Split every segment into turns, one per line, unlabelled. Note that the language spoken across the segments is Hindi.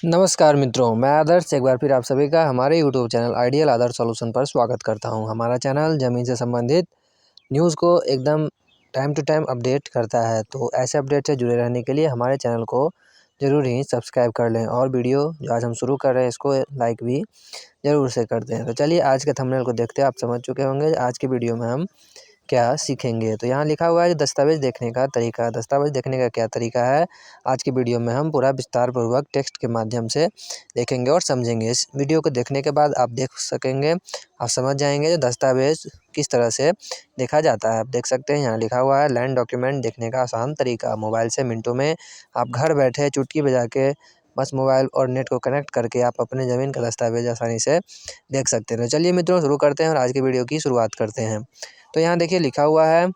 नमस्कार मित्रों, मैं आदर्श एक बार फिर आप सभी का हमारे यूट्यूब चैनल आइडियल आदर्श सॉल्यूशन पर स्वागत करता हूं। हमारा चैनल ज़मीन से संबंधित न्यूज़ को एकदम टाइम टू टाइम अपडेट करता है, तो ऐसे अपडेट से जुड़े रहने के लिए हमारे चैनल को ज़रूर ही सब्सक्राइब कर लें और वीडियो जो आज हम शुरू कर रहे हैं इसको लाइक भी ज़रूर से कर दें। तो चलिए आज के थंबनेल को देखते हैं। आप समझ चुके होंगे आज की वीडियो में हम क्या सीखेंगे। तो यहाँ लिखा हुआ है दस्तावेज़ देखने का तरीका। दस्तावेज़ देखने का क्या तरीका है, आज की वीडियो में हम पूरा विस्तार पूर्वक टेक्स्ट के माध्यम से देखेंगे और समझेंगे। इस वीडियो को देखने के बाद आप देख सकेंगे, आप समझ जाएंगे दस्तावेज़ किस तरह से देखा जाता है। आप देख सकते हैं यहाँ लिखा हुआ है लैंड डॉक्यूमेंट देखने का आसान तरीका। मोबाइल से मिनटों में आप घर बैठे चुटकी बजा के बस मोबाइल और नेट को कनेक्ट करके आप अपने ज़मीन का दस्तावेज़ आसानी से देख सकते हैं। तो चलिए मित्रों शुरू करते हैं और आज की वीडियो की शुरुआत करते हैं। तो यहाँ देखिए लिखा हुआ है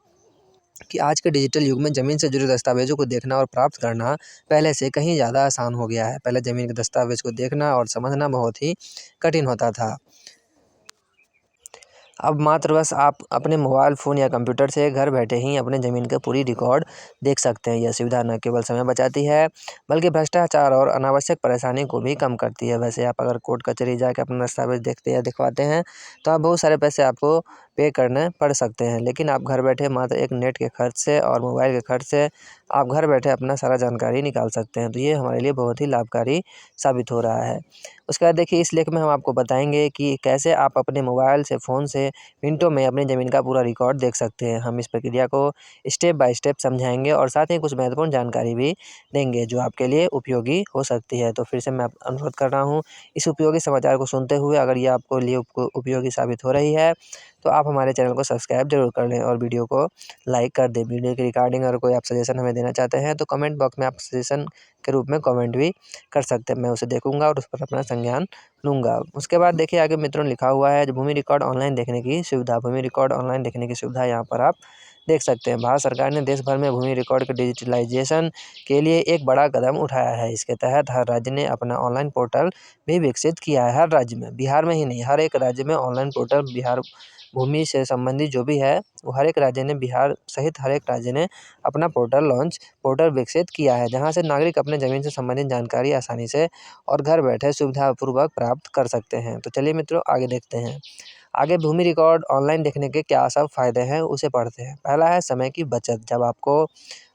कि आज के डिजिटल युग में ज़मीन से जुड़े दस्तावेज़ों को देखना और प्राप्त करना पहले से कहीं ज़्यादा आसान हो गया है। पहले ज़मीन के दस्तावेज़ को देखना और समझना बहुत ही कठिन होता था। अब मात्र बस आप अपने मोबाइल फ़ोन या कंप्यूटर से घर बैठे ही अपने ज़मीन का पूरी रिकॉर्ड देख सकते हैं। यह सुविधा न केवल समय बचाती है बल्कि भ्रष्टाचार और अनावश्यक परेशानी को भी कम करती है। वैसे आप अगर कोर्ट कचहरी जाके अपना दस्तावेज़ देखते या दिखवाते हैं तो आप बहुत सारे पैसे आपको पे करने पड़ सकते हैं, लेकिन आप घर बैठे मात्र एक नेट के खर्च से और मोबाइल के खर्च से आप घर बैठे अपना सारा जानकारी निकाल सकते हैं। तो ये हमारे लिए बहुत ही लाभकारी साबित हो रहा है। उसके बाद देखिए इस लेख में हम आपको बताएंगे कि कैसे आप अपने मोबाइल से फ़ोन से मिनटों में अपनी ज़मीन का पूरा रिकॉर्ड देख सकते हैं। हम इस प्रक्रिया को स्टेप बाय स्टेप समझाएंगे और साथ ही कुछ महत्वपूर्ण जानकारी भी देंगे जो आपके लिए उपयोगी हो सकती है। तो फिर से मैं अनुरोध कर रहा हूँ, इस उपयोगी समाचार को सुनते हुए अगर ये आपको लिए उपयोगी साबित हो रही है तो आप हमारे चैनल को सब्सक्राइब जरूर कर लें और वीडियो को लाइक कर दें। वीडियो की रिकॉर्डिंग और कोई आप सजेशन हमें देना चाहते हैं तो कमेंट बॉक्स में आप सजेशन के रूप में कमेंट भी कर सकते हैं। मैं उसे देखूंगा और उस पर अपना संज्ञान लूँगा। उसके बाद देखिए आगे मित्रों लिखा हुआ है भूमि रिकॉर्ड ऑनलाइन देखने की सुविधा। भूमि रिकॉर्ड ऑनलाइन देखने की सुविधा यहाँ पर आप देख सकते हैं। भारत सरकार ने देश भर में भूमि रिकॉर्ड के डिजिटलाइजेशन के लिए एक बड़ा कदम उठाया है। इसके तहत हर राज्य ने अपना ऑनलाइन पोर्टल भी विकसित किया है। हर राज्य में, बिहार में ही नहीं, हर एक राज्य में ऑनलाइन पोर्टल बिहार भूमि से संबंधित जो भी है वो हर एक राज्य ने, बिहार सहित हर एक राज्य ने अपना पोर्टल विकसित किया है, जहां से नागरिक अपने ज़मीन से संबंधित जानकारी आसानी से और घर बैठे सुविधापूर्वक प्राप्त कर सकते हैं। तो चलिए मित्रों आगे देखते हैं। आगे भूमि रिकॉर्ड ऑनलाइन देखने के क्या सब फायदे हैं उसे पढ़ते हैं। पहला है समय की बचत।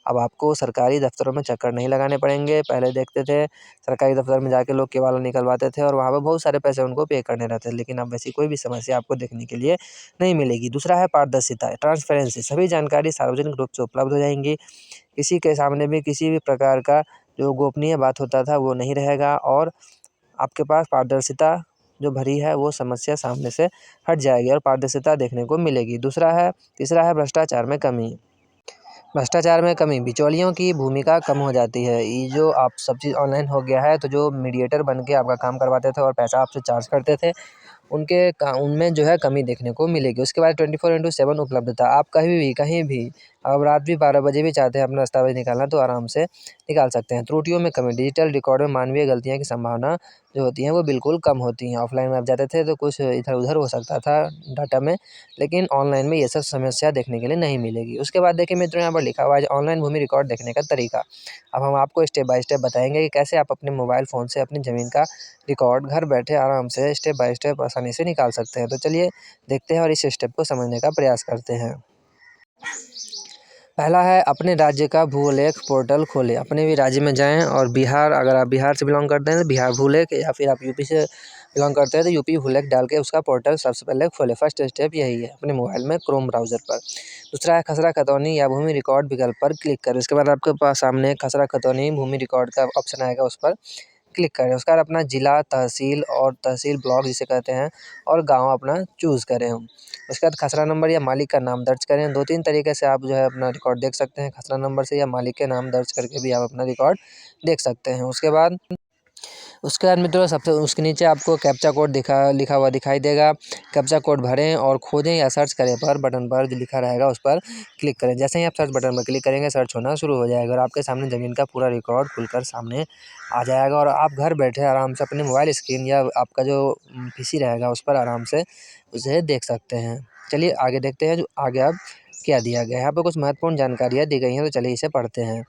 अब आपको सरकारी दफ्तरों में चक्कर नहीं लगाने पड़ेंगे। पहले देखते थे सरकारी दफ्तर में जाके लोग केवाला निकलवाते थे और वहाँ पर बहुत सारे पैसे उनको पे करने रहते थे, लेकिन अब वैसी कोई भी समस्या आपको देखने के लिए नहीं मिलेगी। दूसरा है पारदर्शिता, ट्रांसपेरेंसी। सभी जानकारी सार्वजनिक रूप से उपलब्ध हो जाएंगी। किसी के सामने भी किसी भी प्रकार का जो गोपनीय बात होता था वो नहीं रहेगा और आपके पास पारदर्शिता जो भरी है वो समस्या सामने से हट जाएगी और पारदर्शिता देखने को मिलेगी। तीसरा है भ्रष्टाचार में कमी। भ्रष्टाचार में कमी, बिचौलियों की भूमिका कम हो जाती है। ये जो आप सब चीज़ ऑनलाइन हो गया है तो जो मीडिएटर बन के आपका काम करवाते थे और पैसा आपसे चार्ज करते थे उनमें जो है कमी देखने को मिलेगी। उसके बाद 24/7 उपलब्धता। आप कहीं भी अब रात भी 12 बजे भी चाहते हैं अपना दस्तावेज़ निकालना तो आराम से निकाल सकते हैं। त्रुटियों में कमी। डिजिटल रिकॉर्ड में मानवीय गलतियाँ की संभावना जो होती हैं वो बिल्कुल कम होती हैं। ऑफलाइन में आप जाते थे तो कुछ इधर-उधर हो सकता था डाटा में, लेकिन ऑनलाइन में ये सब समस्या देखने के लिए नहीं मिलेगी। उसके बाद देखिए मित्रों यहाँ पर लिखा हुआ है ऑनलाइन भूमि रिकॉर्ड देखने का तरीका। अब हम आपको स्टेप बाय स्टेप बताएंगे कि कैसे आप अपने मोबाइल फ़ोन से अपनी ज़मीन का रिकॉर्ड घर बैठे आराम से स्टेप बाय स्टेप आसानी से निकाल सकते हैं। तो चलिए देखते हैं और इस स्टेप को समझने का प्रयास करते हैं। पहला है अपने राज्य का भूलेख पोर्टल खोलें। अपने भी राज्य में जाएं और अगर आप बिहार से बिलोंग करते हैं तो बिहार भूलेख, या फिर आप यूपी से बिलोंग करते हैं तो यूपी भूलेख डाल के उसका पोर्टल सबसे पहले खोलें। फर्स्ट स्टेप यही है अपने मोबाइल में क्रोम ब्राउज़र पर। दूसरा है खसरा खतौनी या भूमि रिकॉर्ड विकल्प पर क्लिक करें। उसके बाद आपके पास सामने खसरा खतौनी भूमि रिकॉर्ड का ऑप्शन आएगा, उस पर क्लिक करें। उसके बाद अपना ज़िला, तहसील ब्लॉक जिसे कहते हैं और गाँव अपना चूज़ करें हम। उसके बाद खसरा नंबर या मालिक का नाम दर्ज करें। 2-3 तरीके से आप जो है अपना रिकॉर्ड देख सकते हैं। खसरा नंबर से या मालिक के नाम दर्ज करके भी आप अपना रिकॉर्ड देख सकते हैं। उसके बाद मित्रों सबसे उसके नीचे आपको कैप्चा कोड लिखा हुआ दिखाई देगा। कैप्चा कोड भरें और खोजें या सर्च करें पर बटन पर जो लिखा रहेगा उस पर क्लिक करें। जैसे ही आप सर्च बटन पर क्लिक करेंगे सर्च होना शुरू हो जाएगा और आपके सामने ज़मीन का पूरा रिकॉर्ड खुलकर सामने आ जाएगा और आप घर बैठे आराम से अपने मोबाइल स्क्रीन या आपका जो पीसी रहेगा उस पर आराम से उसे देख सकते हैं। चलिए आगे देखते हैं जो आगे अब क्या दिया गया है। यहाँ पर कुछ महत्वपूर्ण जानकारियाँ दी गई हैं तो चलिए इसे पढ़ते हैं।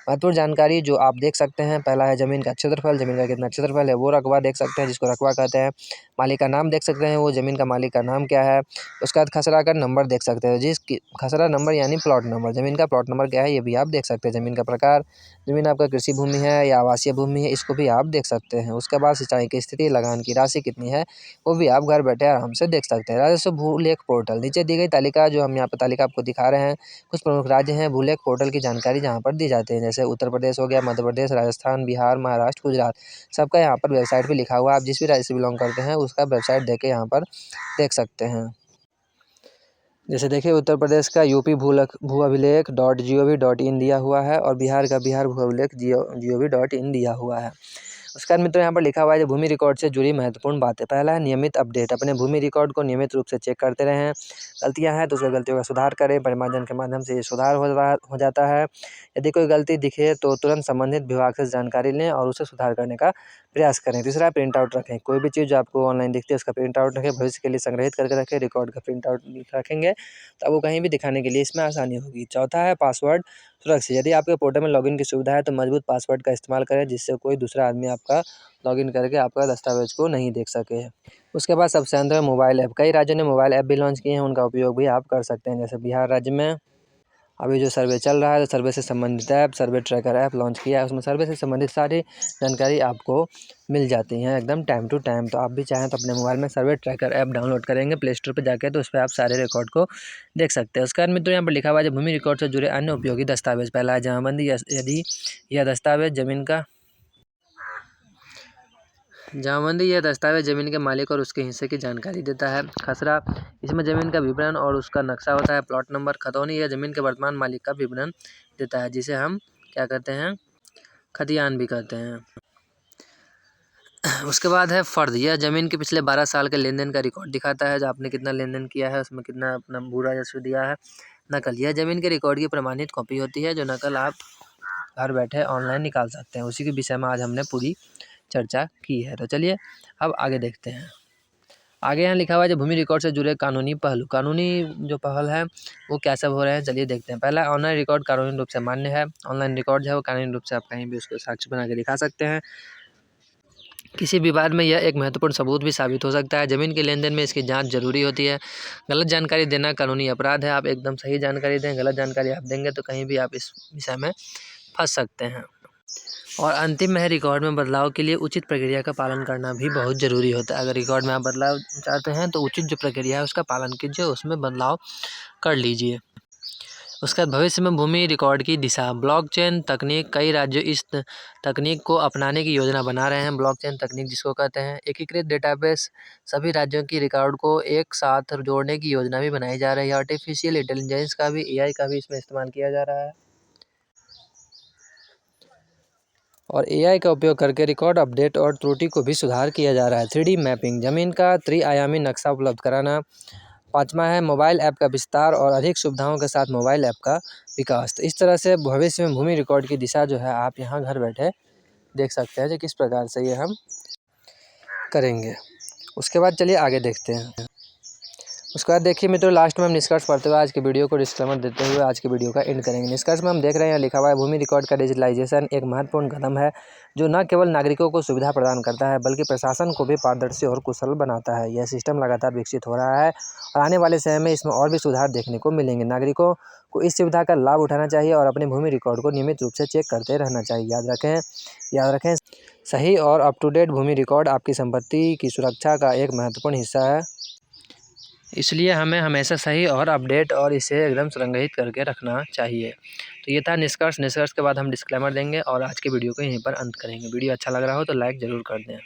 महत्वपूर्ण जानकारी जो आप देख सकते हैं, पहला है ज़मीन का क्षेत्रफल, ज़मीन का कितना क्षेत्रफल है वो रकबा देख सकते हैं जिसको रकबा कहते हैं। मालिक का नाम देख सकते हैं, वो ज़मीन का मालिक का नाम क्या है। उसके बाद खसरा का नंबर देख सकते हैं, खसरा नंबर यानी प्लॉट नंबर, ज़मीन का प्लॉट नंबर क्या है ये भी आप देख सकते हैं। ज़मीन का प्रकार, ज़मीन आपका कृषि भूमि है या आवासीय भूमि है, इसको भी आप देख सकते हैं। उसके बाद सिंचाई की स्थिति, लगान की राशि कितनी है वो भी आप घर बैठे आराम से देख सकते हैं। राजस्व भूलेख पोर्टल, नीचे दी गई तालिका जो हम यहाँ पर तालिका आपको दिखा रहे हैं, कुछ प्रमुख राज्य हैं भूलेख पोर्टल की जानकारी जहाँ पर दी जाती है, जैसे उत्तर प्रदेश हो गया, मध्य प्रदेश, राजस्थान, बिहार, महाराष्ट्र, गुजरात, सबका यहाँ पर वेबसाइट भी लिखा हुआ है। आप जिस भी राज्य से बिलोंग करते हैं उसका वेबसाइट देख के यहाँ पर देख सकते हैं। जैसे देखिए उत्तर प्रदेश का यूपी भू अभिलेख .gov.in दिया हुआ है और बिहार का बिहार भू अभिलेख gov.in दिया हुआ है। उसके बाद मित्रों यहाँ पर लिखा हुआ है जो भूमि रिकॉर्ड से जुड़ी महत्वपूर्ण बातें। पहला है नियमित अपडेट, अपने भूमि रिकॉर्ड को नियमित रूप से चेक करते रहें। गलतियाँ हैं तो उसका गलतियों का सुधार करें, परिमार्जन के माध्यम से ये सुधार हो जाता है। यदि कोई गलती दिखे तो तुरंत संबंधित विभाग से जानकारी लें और उसे सुधार करने का प्रयास करें। तीसरा, प्रिंट आउट रखें, कोई भी चीज़ जो आपको ऑनलाइन दिखती है उसका प्रिंट आउट रखें, भविष्य के लिए संग्रहित करके रखें। रिकॉर्ड का प्रिंट आउट रखेंगे तो आपको कहीं भी दिखाने के लिए इसमें आसानी होगी। चौथा है पासवर्ड सुरक्षित, यदि आपके पोर्टल में लॉगिन की सुविधा है तो मजबूत पासवर्ड का इस्तेमाल करें जिससे कोई दूसरा आदमी आपका लॉगिन करके आपका दस्तावेज को नहीं देख सके। उसके बाद सबसे अंत है मोबाइल ऐप, कई राज्यों ने मोबाइल ऐप भी लॉन्च किए हैं, उनका उपयोग भी आप कर सकते हैं। जैसे बिहार राज्य में अभी जो सर्वे चल रहा है, तो सर्वे से संबंधित ऐप सर्वे ट्रैकर ऐप लॉन्च किया है, उसमें सर्वे से संबंधित सारी जानकारी आपको मिल जाती हैं एकदम टाइम टू टाइम। तो आप भी चाहें तो अपने मोबाइल में सर्वे ट्रैकर ऐप डाउनलोड करेंगे प्ले स्टोर पर जाकर, तो उस पर आप सारे रिकॉर्ड को देख सकते हैं। उसके बाद मित्रों यहाँ पर लिखा हुआ है भूमि रिकॉर्ड से जुड़े अन्य उपयोगी दस्तावेज। पहला है जमाबंदी, यदि यह दस्तावेज ज़मीन के मालिक और उसके हिस्से की जानकारी देता है। खसरा, इसमें ज़मीन का विवरण और उसका नक्शा होता है। प्लॉट नंबर, खतौनी, यह ज़मीन के वर्तमान मालिक का विवरण देता है जिसे हम क्या कहते हैं, खतियान भी कहते हैं। उसके बाद है फर्द, यह ज़मीन के पिछले 12 साल के लेन देन का रिकॉर्ड दिखाता है, जो आपने कितना लेन देन किया है, उसमें कितना अपना भू राजस्व दिया है। नकल, यह ज़मीन के रिकॉर्ड की प्रमाणित कॉपी होती है, जो नकल आप घर बैठे ऑनलाइन निकाल सकते हैं। उसी के विषय में आज हमने पूरी चर्चा की है। तो चलिए अब आगे देखते हैं। आगे यहाँ लिखा हुआ है जो भूमि रिकॉर्ड से जुड़े कानूनी पहलू, कानूनी जो पहल है वो क्या सब हो रहे हैं, चलिए देखते हैं। पहला, ऑनलाइन रिकॉर्ड कानूनी रूप से मान्य है। ऑनलाइन रिकॉर्ड जो है वो कानूनी रूप से आप कहीं भी उसको साक्ष्य बना के दिखा सकते हैं। किसी विवाद में यह एक महत्वपूर्ण सबूत भी साबित हो सकता है। ज़मीन के लेन देन में इसकी जांच जरूरी होती है। गलत जानकारी देना कानूनी अपराध है, आप एकदम सही जानकारी दें, गलत जानकारी आप देंगे तो कहीं भी आप इस विषय में फंस सकते हैं। और अंतिम में है रिकॉर्ड में बदलाव के लिए उचित प्रक्रिया का पालन करना भी बहुत ज़रूरी होता है। अगर रिकॉर्ड में आप बदलाव चाहते हैं तो उचित जो प्रक्रिया है उसका पालन कीजिए, उसमें बदलाव कर लीजिए। उसके बाद भविष्य में भूमि रिकॉर्ड की दिशा, ब्लॉकचेन तकनीक, कई राज्य इस तकनीक को अपनाने की योजना बना रहे हैं। ब्लॉकचेन तकनीक जिसको कहते हैं एकीकृत डेटाबेस, सभी राज्यों की रिकॉर्ड को एक साथ जोड़ने की योजना भी बनाई जा रही है। आर्टिफिशियल इंटेलिजेंस का भी, AI का भी इसमें इस्तेमाल किया जा रहा है और AI का उपयोग करके रिकॉर्ड अपडेट और त्रुटि को भी सुधार किया जा रहा है। 3D मैपिंग, ज़मीन का त्रिआयामी नक्शा उपलब्ध कराना। पाँचवा है मोबाइल ऐप का विस्तार और अधिक सुविधाओं के साथ मोबाइल ऐप का विकास। तो इस तरह से भविष्य में भूमि रिकॉर्ड की दिशा जो है आप यहाँ घर बैठे देख सकते हैं कि किस प्रकार से ये हम करेंगे। उसके बाद चलिए आगे देखते हैं। उसके बाद देखिए मित्रों लास्ट में हम निष्कर्ष पढ़ते हुए आज की वीडियो को डिस्क्लेमर देते हुए आज की वीडियो का एंड करेंगे। निष्कर्ष में हम देख रहे हैं लिखा हुआ है भूमि रिकॉर्ड का डिजिटलाइजेशन एक महत्वपूर्ण कदम है जो न केवल नागरिकों को सुविधा प्रदान करता है बल्कि प्रशासन को भी पारदर्शी और कुशल बनाता है। यह सिस्टम लगातार विकसित हो रहा है और आने वाले समय में इसमें और भी सुधार देखने को मिलेंगे। नागरिकों को इस सुविधा का लाभ उठाना चाहिए और अपनी भूमि रिकॉर्ड को नियमित रूप से चेक करते रहना चाहिए। याद रखें सही और अप टू डेट भूमि रिकॉर्ड आपकी संपत्ति की सुरक्षा का एक महत्वपूर्ण हिस्सा है, इसलिए हमें हमेशा सही और अपडेट और इसे एकदम संग्रहित करके रखना चाहिए। तो ये था निष्कर्ष। निष्कर्ष के बाद हम डिस्क्लेमर देंगे और आज की वीडियो को यहीं पर अंत करेंगे। वीडियो अच्छा लग रहा हो तो लाइक ज़रूर कर दें।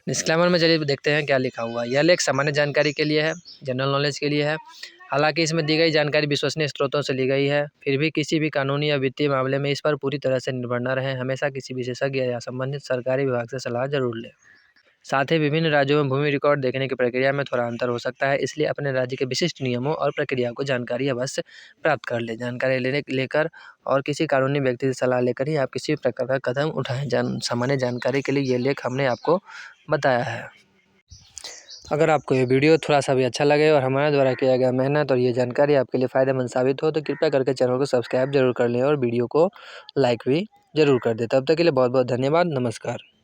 डिस्क्लेमर में चलिए देखते हैं क्या लिखा हुआ है। यह लेख सामान्य जानकारी के लिए है, जनरल नॉलेज के लिए है। हालांकि इसमें दी गई जानकारी विश्वसनीय स्रोतों से ली गई है, फिर भी किसी भी कानूनी या वित्तीय मामले में इस पर पूरी तरह से निर्भर न रहें। हमेशा किसी विशेषज्ञ या संबंधित सरकारी विभाग से सलाह जरूर लें। साथ ही विभिन्न राज्यों में भूमि रिकॉर्ड देखने की प्रक्रिया में थोड़ा अंतर हो सकता है, इसलिए अपने राज्य के विशिष्ट नियमों और प्रक्रिया को जानकारी अवश्य प्राप्त कर लें। जानकारी लेकर और किसी कानूनी व्यक्ति से सलाह लेकर ही आप किसी प्रकार का कदम उठाएं। सामान्य जानकारी के लिए ये लेख हमने आपको बताया है। अगर आपको ये वीडियो थोड़ा सा भी अच्छा लगे और हमारे द्वारा किया गया मेहनत और ये जानकारी आपके लिए फ़ायदेमंद साबित हो तो कृपया करके चैनल को सब्सक्राइब जरूर कर लें और वीडियो को लाइक भी ज़रूर कर दें। तब तक के लिए बहुत बहुत धन्यवाद। नमस्कार।